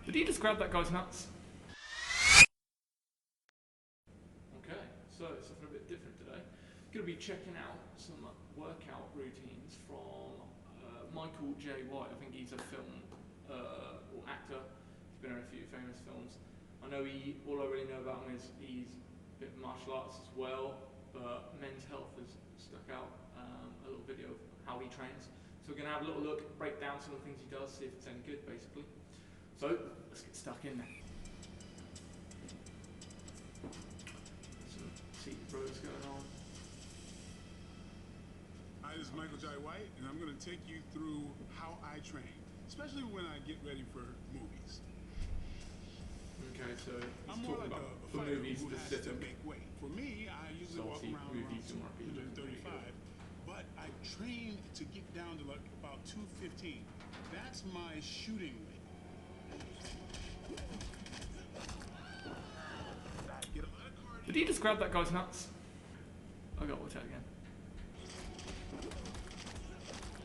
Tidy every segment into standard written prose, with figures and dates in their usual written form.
Did he just grab that guy's nuts? Okay, so something a bit different today. Going to be checking out some workout routines from Michael J. White. I think he's a film or actor. He's been in a few famous films. I know all I really know about him is he's a bit of martial arts as well, but Men's Health has stuck out a little video of how he trains. So we're going to have a little look, break down some of the things he does, see if it's any good basically. So let's get stuck in there. Some seat throws going on. Hi, this is Michael J. White, and I'm going to take you through how I train, especially when I get ready for movies. Okay, so I'm he's more talking like about a for fighter movies who has to specific. make weight. For me, I usually walk Salty around movies and more people. 235, but I train to get down to like about 215. That's my shooting weight. Did he just grab that guy's nuts? I gotta watch that again.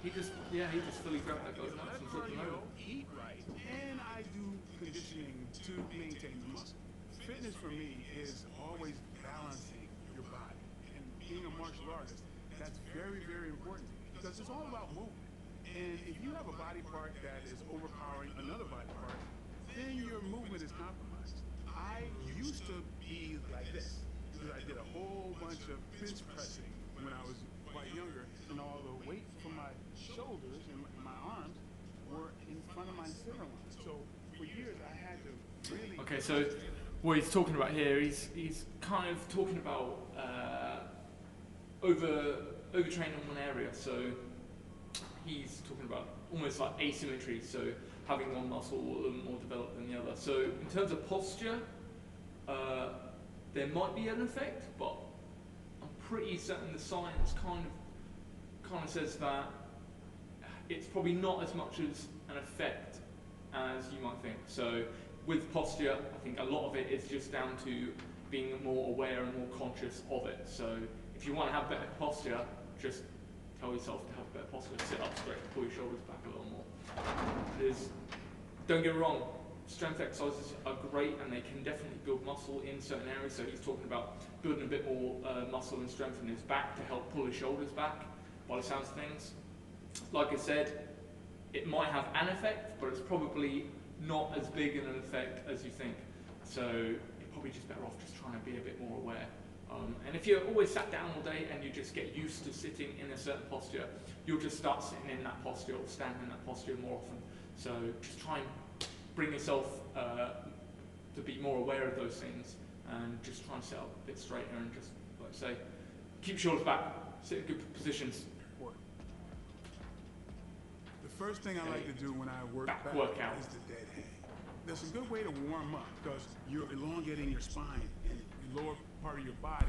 He just fully grabbed that guy's nuts and flipped him over. Eat right, and I do conditioning to maintain the muscle. Fitness for me is always balancing your body, and being a martial artist, that's very, very important because it's all about movement. And if you have a body part that is overpowering another body part, then your movement is compromised. I used to be like this because I did a whole bunch of bench pressing when I was quite younger, and all the weight from my shoulders and my arms were in front of my center line. So for years I had to really... Okay, so what he's talking about here, he's kind of talking about overtraining in one area. So he's talking about almost like asymmetry, so having one muscle more developed than the other. So in terms of posture, there might be an effect, but I'm pretty certain the science kind of says that it's probably not as much as an effect as you might think. So with posture, I think a lot of it is just down to being more aware and more conscious of it. So if you want to have better posture, just tell yourself to have better posture. Sit up straight, pull your shoulders back a little more. Don't get me wrong, strength exercises are great and they can definitely build muscle in certain areas. So he's talking about building a bit more muscle and strength in his back to help pull his shoulders back, by the sounds of things. Like I said, it might have an effect, but it's probably not as big an effect as you think. So you're probably just better off just trying to be a bit more aware. And if you're always sat down all day and you just get used to sitting in a certain posture, you'll just start sitting in that posture or standing in that posture more often. So just try and bring yourself to be more aware of those things and just try and sit up a bit straighter and just, like I say, keep shoulders back, sit in good positions. The first thing I like to do when I work back workout is the dead hang. There's a good way to warm up because you're elongating your spine and the lower part of your body,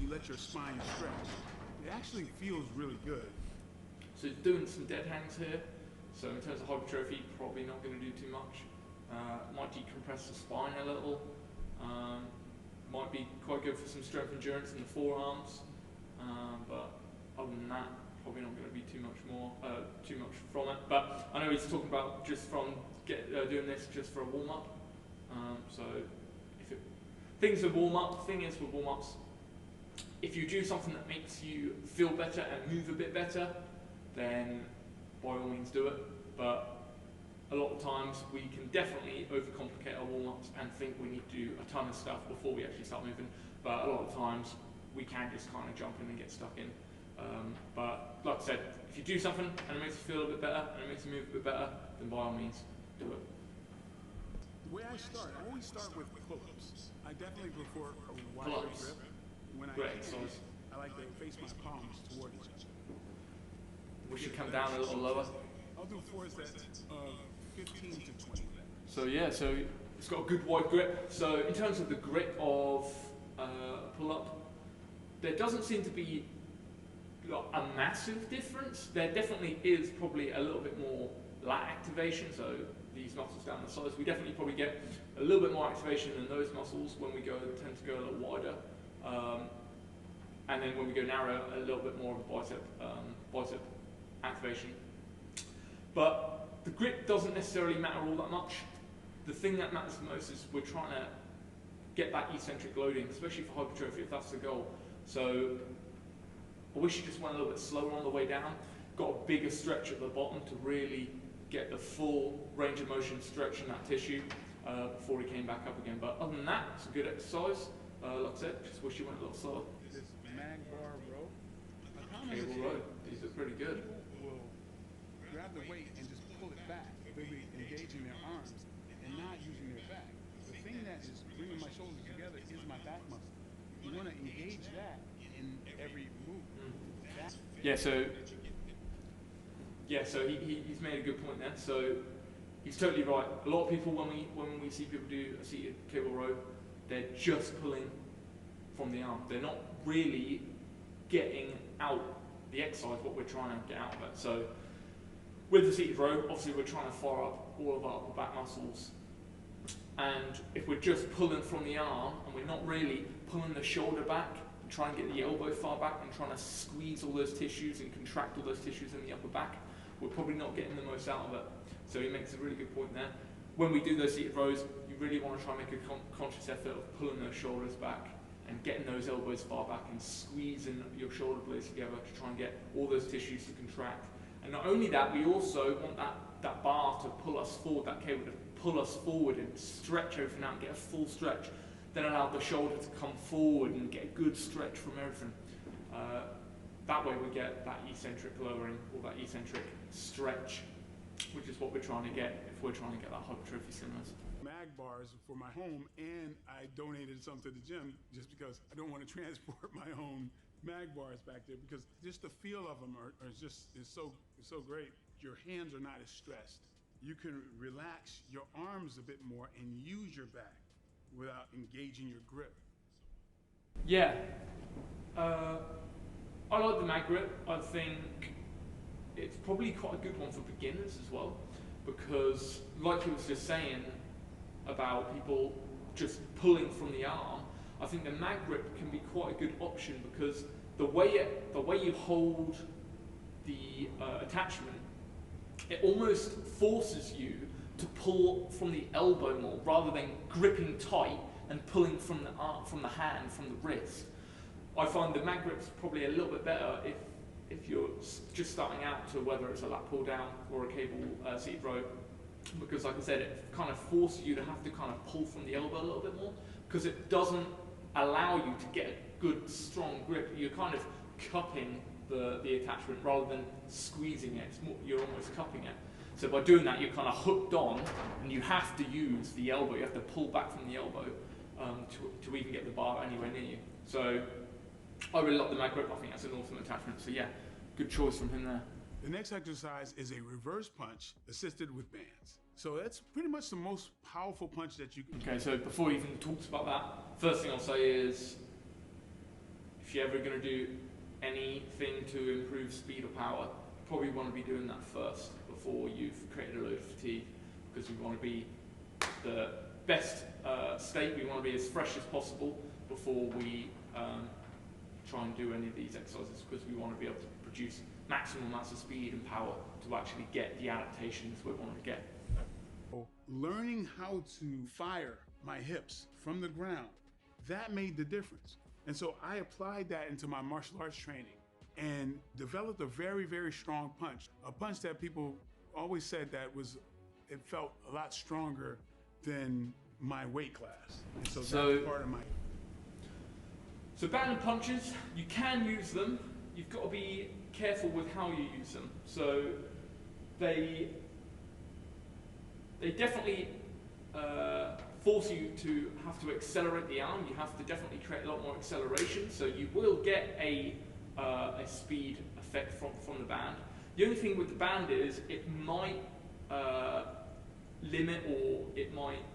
you let your spine stretch. It actually feels really good. So doing some dead hangs here. So in terms of hypertrophy, probably not going to do too much. Might decompress the spine a little. Might be quite good for some strength endurance in the forearms. But other than that, probably not going to be too much from it. But I know he's talking about just from doing this just for a warm up. So things with warm up. Thing is with warm ups, if you do something that makes you feel better and move a bit better, then by all means do it. But a lot of times we can definitely overcomplicate our warm ups and think we need to do a ton of stuff before we actually start moving. But a lot of times we can just kind of jump in and get stuck in. But like I said, if you do something and it makes you feel a bit better and it makes you move a bit better, then by all means, do it. The way I start, I always start with pull-ups. I definitely prefer a wider grip. When I like to face my palms toward each other. We should come down a little lower. I'll do 4 sets of 15 to 20 reps. So yeah, so it's got a good wide grip. So in terms of the grip of pull-up, there doesn't seem to be a massive difference. There definitely is probably a little bit more lat activation, so these muscles down the sides, we definitely probably get a little bit more activation than those muscles when we tend to go a little wider. And then when we go narrow, a little bit more of a bicep activation. But the grip doesn't necessarily matter all that much. the thing that matters the most is we're trying to get that eccentric loading, especially for hypertrophy if that's the goal. So I wish you just went a little bit slower on the way down, got a bigger stretch at the bottom to really get the full range of motion stretch in that tissue before he came back up again. But other than that, it's a good exercise. Like I said, just wish you went a little slower. This mag bar row, a common Cable mistake, row, these are pretty good. people will grab the weight and just pull it back, really engaging their arms and not using their back. The thing that is bringing my shoulders together is my back muscle. You want to engage that in every move. That Yeah, so he's made a good point there. So he's totally right. A lot of people, when we see people do a seated cable row, they're just pulling from the arm. They're not really getting out the exercise, what we're trying to get out of it. So with the seated row, obviously we're trying to fire up all of our upper back muscles. And if we're just pulling from the arm and we're not really pulling the shoulder back, and trying to get the elbow far back and trying to squeeze all those tissues and contract all those tissues in the upper back, we're probably not getting the most out of it. So he makes a really good point there. When we do those seated rows, you really want to try and make a conscious effort of pulling those shoulders back and getting those elbows far back and squeezing your shoulder blades together to try and get all those tissues to contract. And not only that, we also want that bar to pull us forward, that cable to pull us forward and stretch everything out and get a full stretch. Then allow the shoulder to come forward and get a good stretch from everything. That way we get that eccentric lowering or that eccentric stretch, which is what we're trying to get if we're trying to get that hypertrophy stimulus. mag bars for my home, and I donated some to the gym just because I don't want to transport my own mag bars back there, because just the feel of them is so great. Your hands are not as stressed. You can relax your arms a bit more and use your back without engaging your grip. Yeah, I like the mag grip. I think it's probably quite a good one for beginners as well, because like he was just saying about people just pulling from the arm, I think the mag grip can be quite a good option, because the way you hold the attachment, it almost forces you to pull from the elbow more rather than gripping tight and pulling from the arm, from the hand, from the wrist. I find the mag grip's probably a little bit better if you're just starting out, to whether it's a lat pull down or a cable seated row, because like I said, it kind of forces you to have to kind of pull from the elbow a little bit more, because it doesn't allow you to get a good strong grip. You're kind of cupping the attachment rather than squeezing it. It's more, you're almost cupping it. So by doing that, you're kind of hooked on, and you have to use the elbow. You have to pull back from the elbow to even get the bar anywhere near you. So I really like the mag grip. I think that's an awesome attachment. So yeah, good choice from him there. The next exercise is a reverse punch assisted with bands. So that's pretty much the most powerful punch that you can. Okay, so before we even talks about that, first thing I'll say is, if you're ever going to do anything to improve speed or power, you probably want to be doing that first before you've created a load of fatigue, because we want to be the best state. We want to be as fresh as possible before we try and do any of these exercises, because we want to be able to produce maximum amounts of speed and power to actually get the adaptations we want to get. Learning how to fire my hips from the ground, that made the difference. And so I applied that into my martial arts training and developed a very, very strong punch. A punch that people always said that it felt a lot stronger than my weight class. And so that's part of my... So band punches, you can use them. You've got to be careful with how you use them. So they definitely force you to have to accelerate the arm. You have to definitely create a lot more acceleration. So you will get a speed effect from the band. The only thing with the band is it might limit, or it might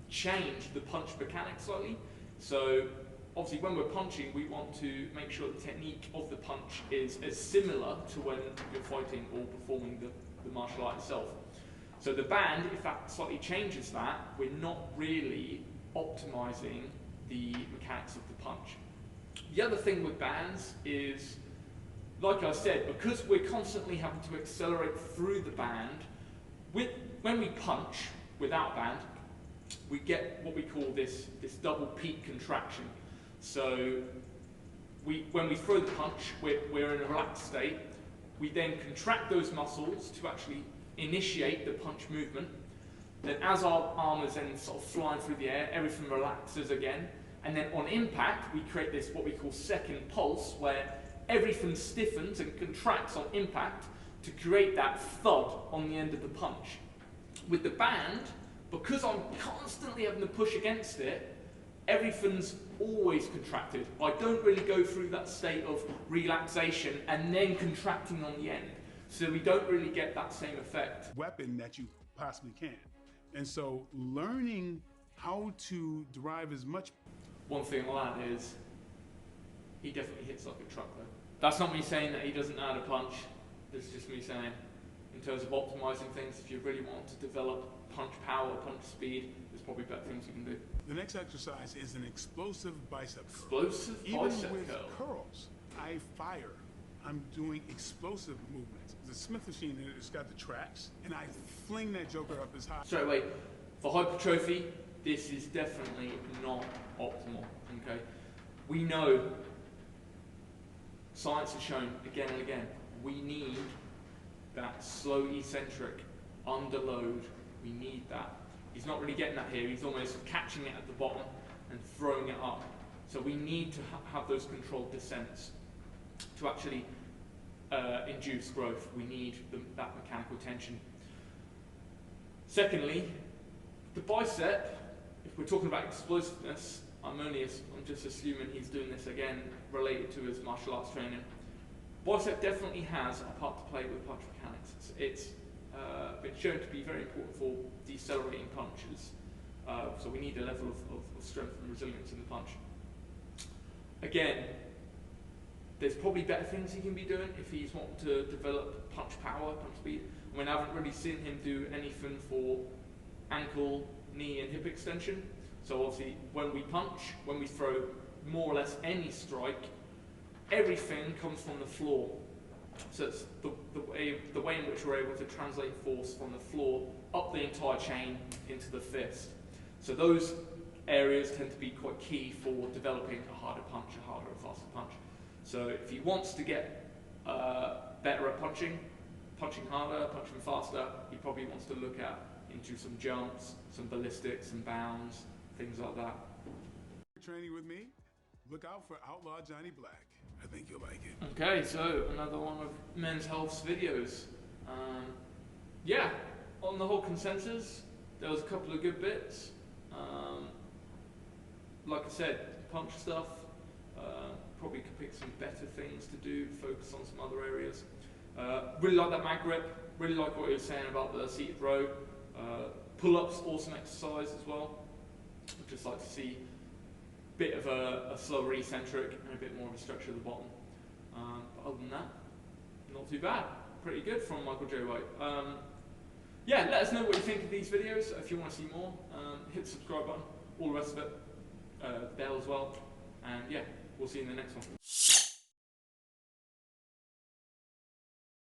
change the punch mechanics slightly. So obviously when we're punching, we want to make sure the technique of the punch is as similar to when you're fighting or performing the martial art itself. So the band, if that slightly changes that, we're not really optimizing the mechanics of the punch. The other thing with bands is, like I said, because we're constantly having to accelerate through the band, when we punch, without band, we get what we call this double peak contraction. So when we throw the punch, we're in a relaxed state. We then contract those muscles to actually initiate the punch movement. Then as our arm is then sort of flying through the air, everything relaxes again. And then on impact, we create this what we call second pulse, where everything stiffens and contracts on impact to create that thud on the end of the punch. With the band, because I'm constantly having to push against it, everything's always contracted. I don't really go through that state of relaxation and then contracting on the end. So we don't really get that same effect. Weapon that you possibly can. And so learning how to derive as much. One thing I'll add is, he definitely hits like a truck though. That's not me saying that he doesn't know how to punch. This is just me saying, in terms of optimizing things, if you really want to develop punch power, punch speed, there's probably better things you can do. The next exercise is an explosive bicep curl. Explosive Even bicep with curl. curls, I fire. I'm doing explosive movements. The Smith machine, it's got the tracks, and I fling that joker up as high. Straight away, for hypertrophy, this is definitely not optimal, okay? We know, science has shown again and again, we need that slow eccentric under load. We need that. He's not really getting that here. He's almost catching it at the bottom and throwing it up. So we need to have those controlled descents to actually induce growth. We need that mechanical tension. Secondly, the bicep, if we're talking about explosiveness, I'm just assuming he's doing this again related to his martial arts training. Bicep definitely has a part to play with punch mechanics. It's been shown to be very important for decelerating punches. So we need a level of strength and resilience in the punch. Again, there's probably better things he can be doing if he's wanting to develop punch power, punch speed. I mean, I haven't really seen him do anything for ankle, knee and hip extension. So obviously when we punch, when we throw more or less any strike, everything comes from the floor. So it's the way in which we're able to translate force from the floor up the entire chain into the fist. So those areas tend to be quite key for developing a harder punch, a harder and faster punch. So if he wants to get better at punching harder, punching faster, he probably wants to look into some jumps, some ballistics, some bounds, things like that. Training with me, look out for Outlaw Johnny Black. I think you'll like it. Okay, so another one of Men's Health's videos. Yeah, on the whole consensus, there was a couple of good bits. Like I said, punch stuff, probably could pick some better things to do, focus on some other areas. Really like that mag grip, really like what you were saying about the seated row. Pull-ups, awesome exercise as well. I'd just like to see a bit of a slower eccentric and a bit more of a structure at the bottom. But other than that, not too bad. Pretty good from Michael J. White. Yeah, let us know what you think of these videos. If you want to see more, hit the subscribe button, all the rest of it, bell as well. And yeah, we'll see you in the next one.